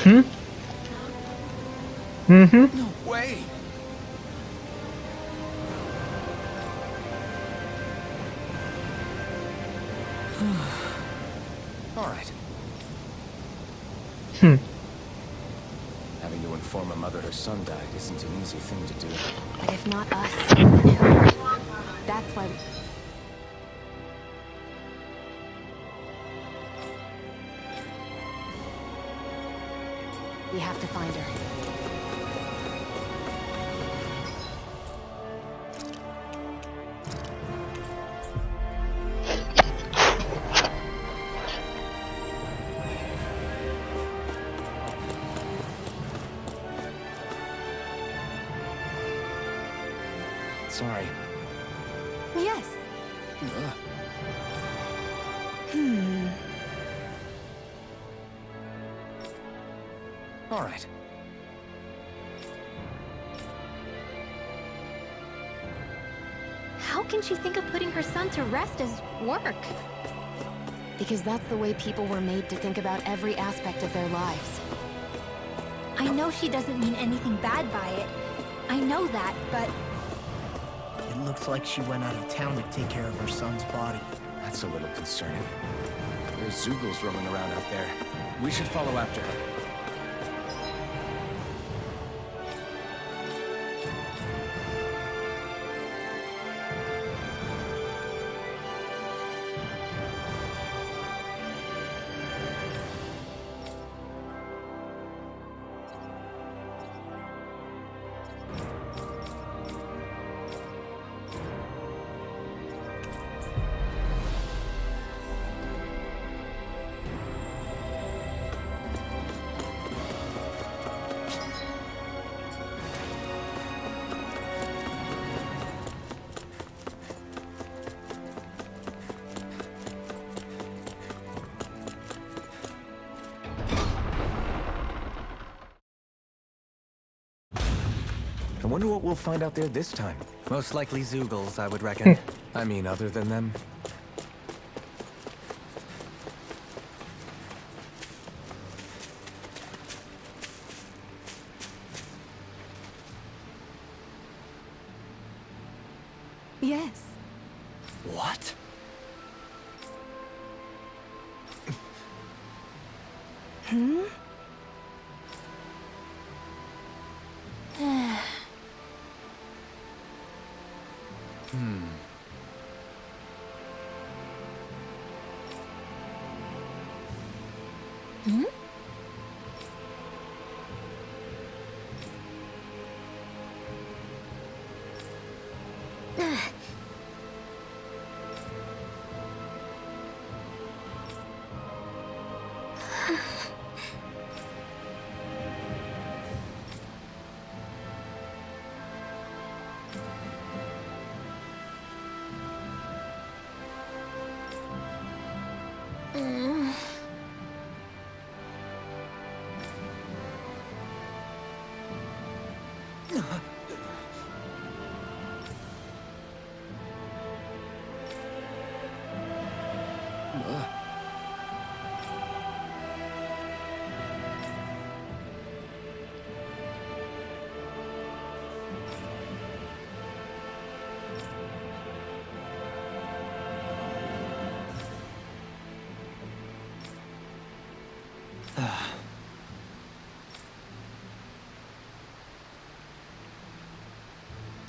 Hmm? Mm-hmm. No way! All right. Having to inform a mother her son died isn't an easy thing to do. But if not us, then who? That's why we have to find her. Sorry. Yes. All right. How can she think of putting her son to rest as work? Because that's the way people were made to think about every aspect of their lives. I know she doesn't mean anything bad by it. I know that, but It looks like she went out of town to take care of her son's body. That's a little concerning. There's Zoogles roaming around out there. We should follow after her. I wonder what we'll find out there this time. Most likely Zoogles, I would reckon. I mean, other than them. Yes. What? Hmm? Hmm?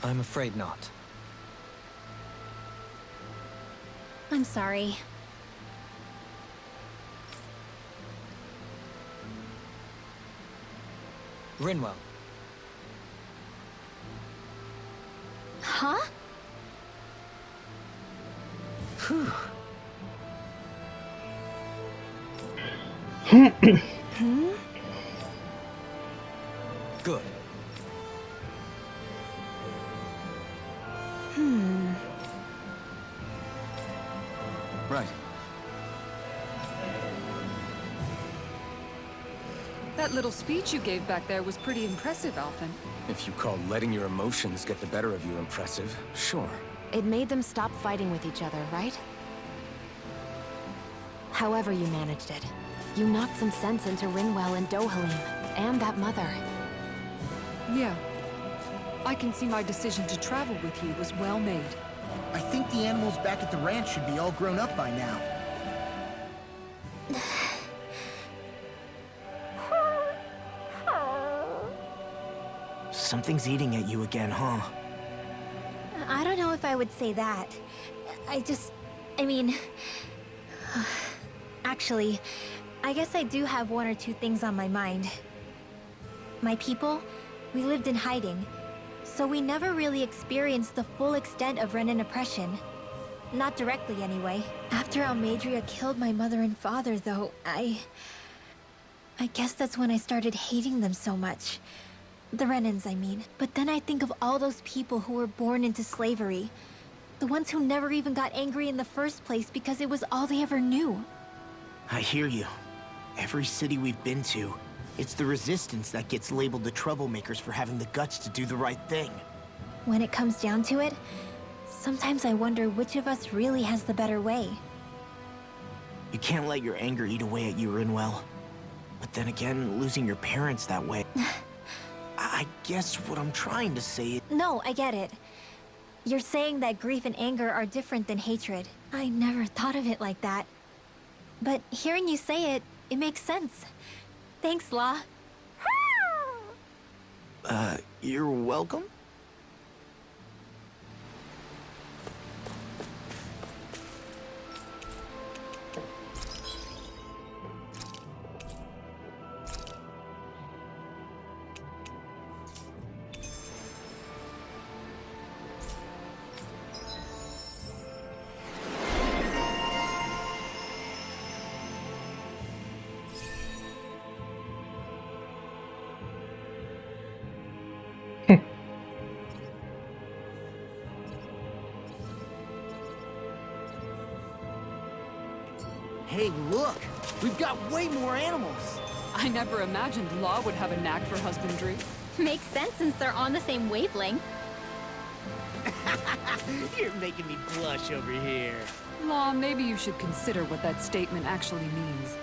I'm afraid not. I'm sorry. Rinwell. Huh? Good. Right. That little speech you gave back there was pretty impressive, Alphen. If you call letting your emotions get the better of you impressive, sure. It made them stop fighting with each other, right? However you managed it, you knocked some sense into Rinwell and Dohalim, and that mother. Yeah. I can see my decision to travel with you was well made. I think the animals back at the ranch should be all grown up by now. Something's eating at you again, huh? I don't know if I would say that. I mean... Actually, I guess I do have one or two things on my mind. My people, we lived in hiding, so we never really experienced the full extent of Renan oppression. Not directly, anyway. After Almadria killed my mother and father, though, I guess that's when I started hating them so much. The Renans, I mean. But then I think of all those people who were born into slavery. The ones who never even got angry in the first place because it was all they ever knew. I hear you. Every city we've been to, it's the resistance that gets labeled the troublemakers for having the guts to do the right thing. When it comes down to it, sometimes I wonder which of us really has the better way. You can't let your anger eat away at you, Rinwell. But then again, losing your parents that way... I guess what I'm trying to say is... No, I get it. You're saying that grief and anger are different than hatred. I never thought of it like that. But hearing you say it, it makes sense. Thanks, Law. You're welcome? Hey, look! We've got way more animals! I never imagined Law would have a knack for husbandry. Makes sense since they're on the same wavelength. You're making me blush over here. Law, maybe you should consider what that statement actually means.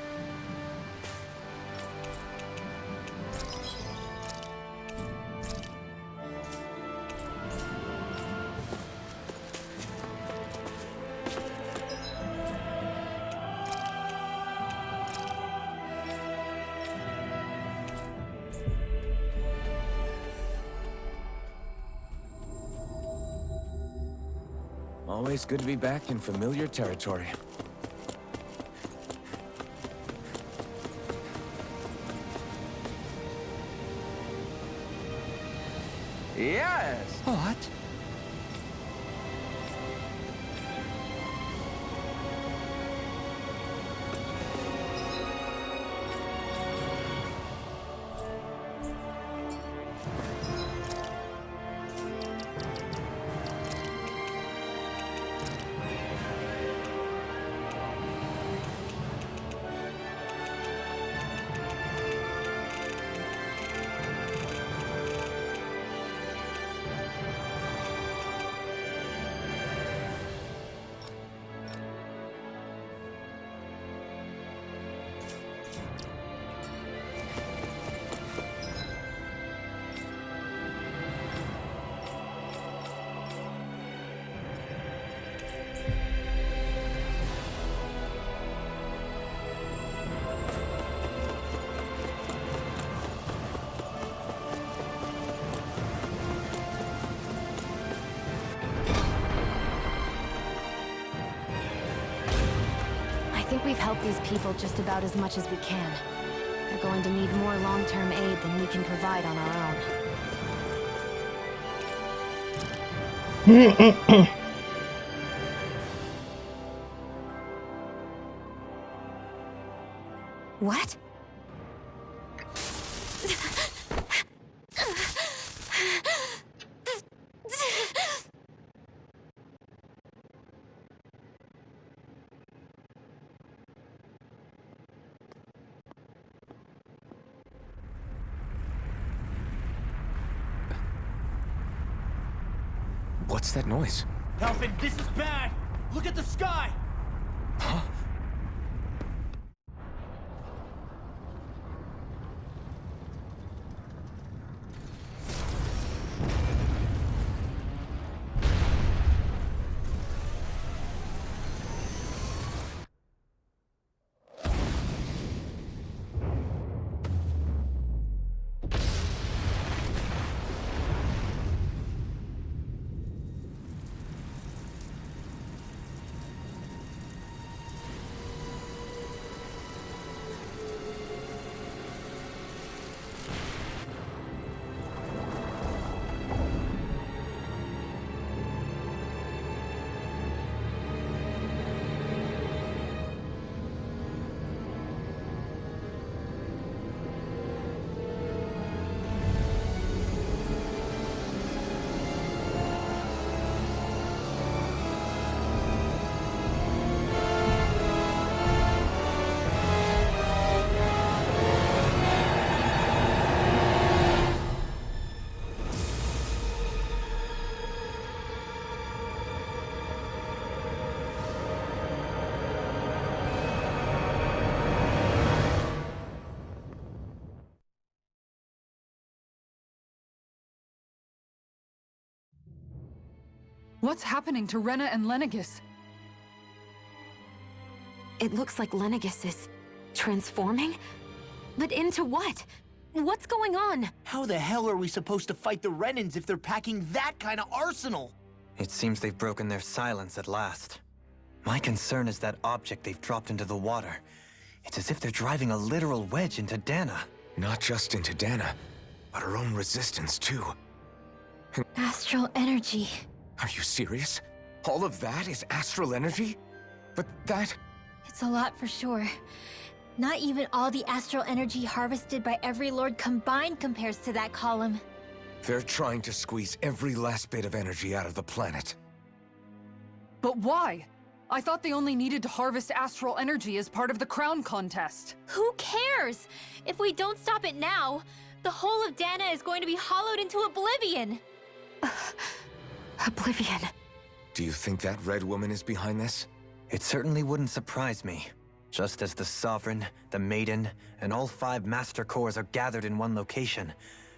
Always good to be back in familiar territory. Yes! What? I think we've helped these people just about as much as we can. They're going to need more long-term aid than we can provide on our own. What? What's that noise? Alvin, this is bad! Look at the sky! Huh? What's happening to Rena and Lenegis? It looks like Lenegis is transforming? But into what? What's going on? How the hell are we supposed to fight the Renans if they're packing that kind of arsenal? It seems they've broken their silence at last. My concern is that object they've dropped into the water. It's as if they're driving a literal wedge into Dana. Not just into Dana, but her own resistance, too. Astral energy. Are you serious? All of that is astral energy? But that... It's a lot for sure. Not even all the astral energy harvested by every lord combined compares to that column. They're trying to squeeze every last bit of energy out of the planet. But why? I thought they only needed to harvest astral energy as part of the crown contest. Who cares? If we don't stop it now, the whole of Dana is going to be hollowed into oblivion. Oblivion. Do you think that red woman is behind this? It certainly wouldn't surprise me. Just as the Sovereign, the Maiden, and all 5 Master Cores are gathered in one location,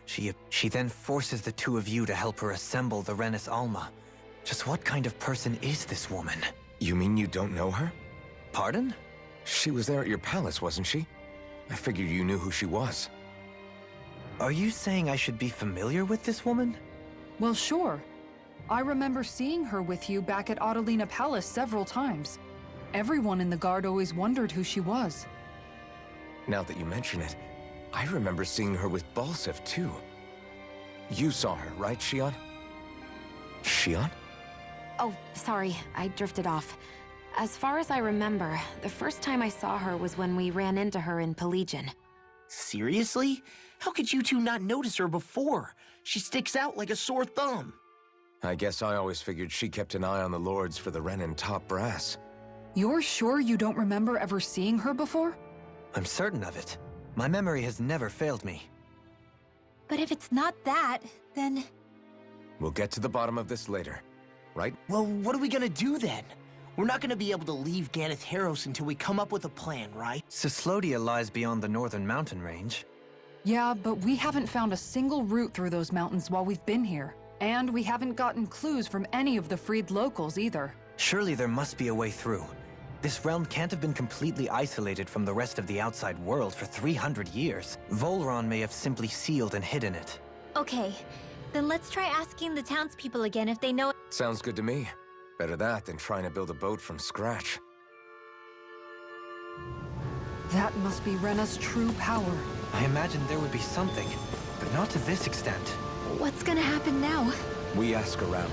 she then forces the 2 of you to help her assemble the Renis Alma. Just what kind of person is this woman? You mean you don't know her? Pardon? She was there at your palace, wasn't she? I figured you knew who she was. Are you saying I should be familiar with this woman? Well, sure. I remember seeing her with you back at Adelina Palace several times. Everyone in the guard always wondered who she was. Now that you mention it, I remember seeing her with Balsif, too. You saw her, right, Shion? Shion? Oh, sorry, I drifted off. As far as I remember, the first time I saw her was when we ran into her in Pelagian. Seriously? How could you two not notice her before? She sticks out like a sore thumb. I guess I always figured she kept an eye on the lords for the Renan top brass. You're sure you don't remember ever seeing her before? I'm certain of it. My memory has never failed me. But if it's not that, then... We'll get to the bottom of this later, right? Well, what are we gonna do then? We're not gonna be able to leave Ganath Haros until we come up with a plan, right? Cyslodia lies beyond the northern mountain range. Yeah, but we haven't found a single route through those mountains while we've been here. And we haven't gotten clues from any of the freed locals either. Surely there must be a way through. This realm can't have been completely isolated from the rest of the outside world for 300 years. Volron may have simply sealed and hidden it. Okay, then let's try asking the townspeople again if they know... Sounds good to me. Better that than trying to build a boat from scratch. That must be Rena's true power. I imagined there would be something, but not to this extent. What's gonna happen now? We ask around.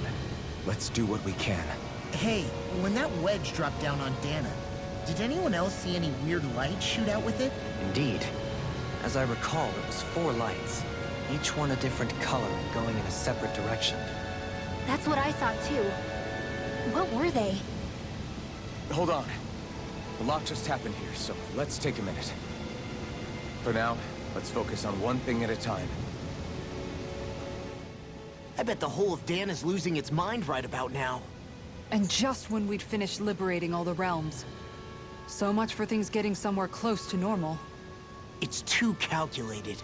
Let's do what we can. Hey, when that wedge dropped down on Dana, did anyone else see any weird lights shoot out with it? Indeed. As I recall, it was 4 lights, each one a different color and going in a separate direction. That's what I saw too. What were they? Hold on. A lot just happened here, so let's take a minute. For now, let's focus on one thing at a time. I bet the whole of Dana's losing its mind right about now. And just when we'd finished liberating all the realms. So much for things getting somewhere close to normal. It's too calculated,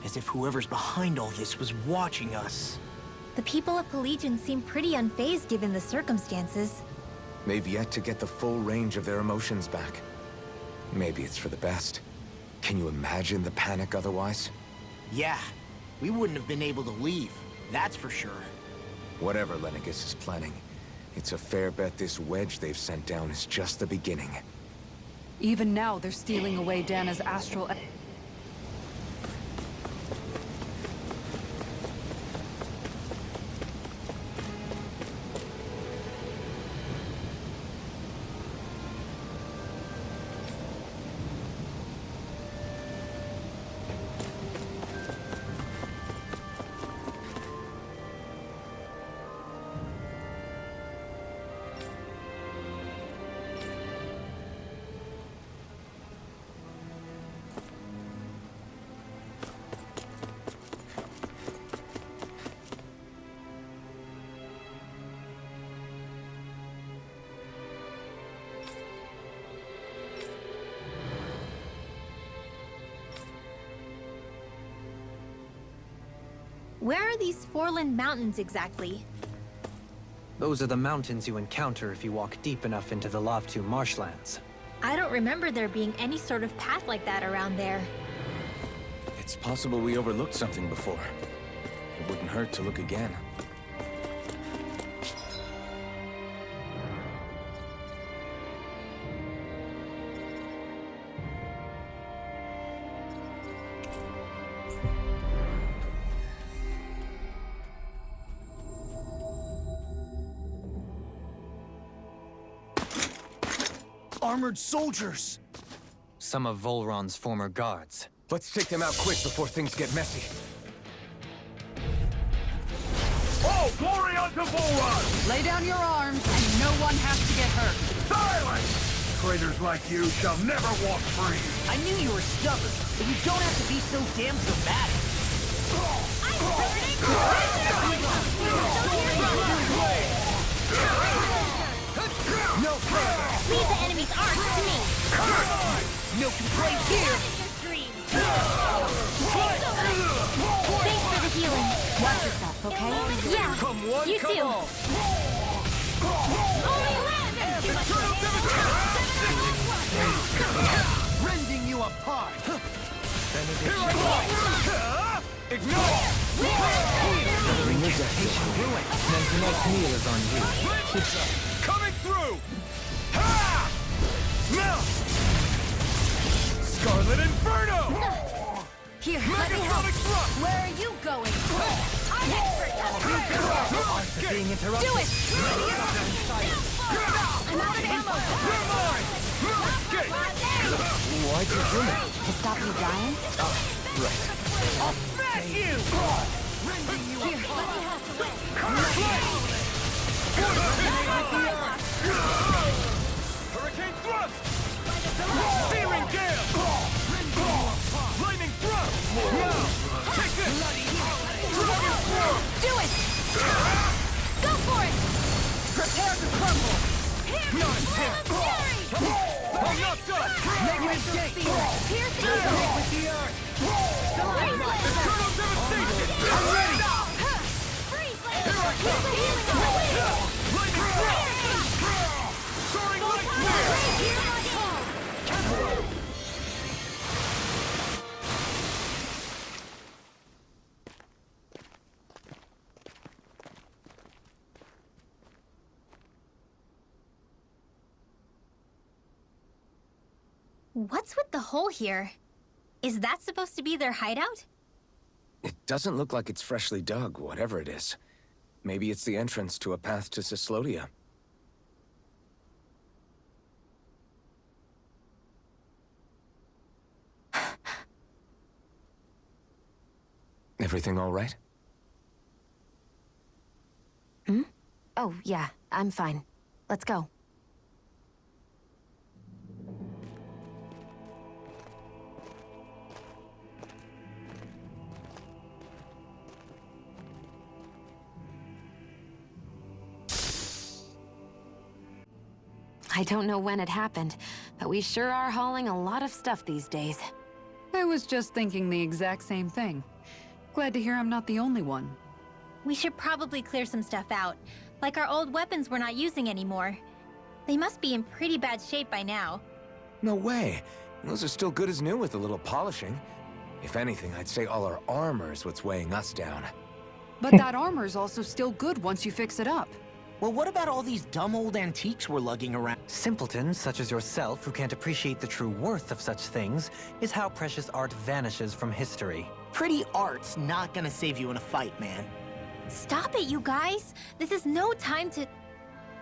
as if whoever's behind all this was watching us. The people of Pelagian seem pretty unfazed given the circumstances. They've yet to get the full range of their emotions back. Maybe it's for the best. Can you imagine the panic otherwise? Yeah, we wouldn't have been able to leave, that's for sure. Whatever Lenegis is planning, it's a fair bet this wedge they've sent down is just the beginning. Even now, they're stealing away Dana's astral... Where are these Foreland Mountains exactly? Those are the mountains you encounter if you walk deep enough into the Lavtu marshlands. I don't remember there being any sort of path like that around there. It's possible we overlooked something before. It wouldn't hurt to look again. Armored soldiers! Some of Volron's former guards. Let's take them out quick before things get messy. Oh, glory unto Volron! Lay down your arms, and no one has to get hurt. Silence! Traitors like you shall never walk free! I knew you were stubborn, but you don't have to be so damn dramatic. No further! Leave the enemy's arms to me! No complaints here! Thanks for the healing. Watch yourself, okay? Yeah, Come one, you come too. all. Rending you apart! Ignore! Ruin. Then tonight's meal is on you. Coming through! Ha! Melt! Scarlet Inferno! Here, let me help. Megasonic Thrust! Where are you going? I'm expert at Being interrupted. Do it! I'm out of ammo. You're mine! Escape! Why'd you do it? To stop you dying? Smash you! Here, let me help. Hurricane Thrust! Searing Gale! Lightning Thrust! Now! Take this! Dragon Swarm! Do it! Go for it! Prepare to crumble! Not him! I'm not done! Make mistake! Pierce the air! With the earth! Eternal Devastation! I'm ready! Here I come! Lightning Thrust! Soaring Light Spear! What's with the hole here? Is that supposed to be their hideout? It doesn't look like it's freshly dug, whatever it is. Maybe it's the entrance to a path to Cyslodia. Everything all right? Oh, yeah, I'm fine. Let's go. I don't know when it happened, but we sure are hauling a lot of stuff these days. I was just thinking the exact same thing. Glad to hear I'm not the only one. We should probably clear some stuff out. Like our old weapons we're not using anymore. They must be in pretty bad shape by now. No way. Those are still good as new with a little polishing. If anything, I'd say all our armor is what's weighing us down. But that armor's also still good once you fix it up. Well, what about all these dumb old antiques we're lugging around? Simpletons such as yourself who can't appreciate the true worth of such things is how precious art vanishes from history. Pretty art's not gonna save you in a fight, man. Stop it, you guys! This is no time to...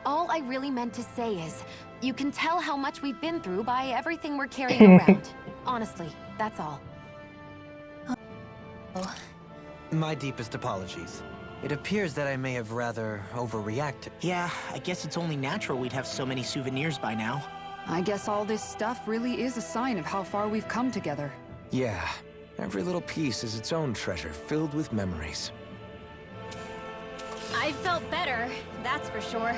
All I really meant to say is, you can tell how much we've been through by everything we're carrying around. Honestly, that's all. My deepest apologies. It appears that I may have rather overreacted. Yeah, I guess it's only natural we'd have so many souvenirs by now. I guess all this stuff really is a sign of how far we've come together. Yeah, every little piece is its own treasure filled with memories. I felt better, that's for sure.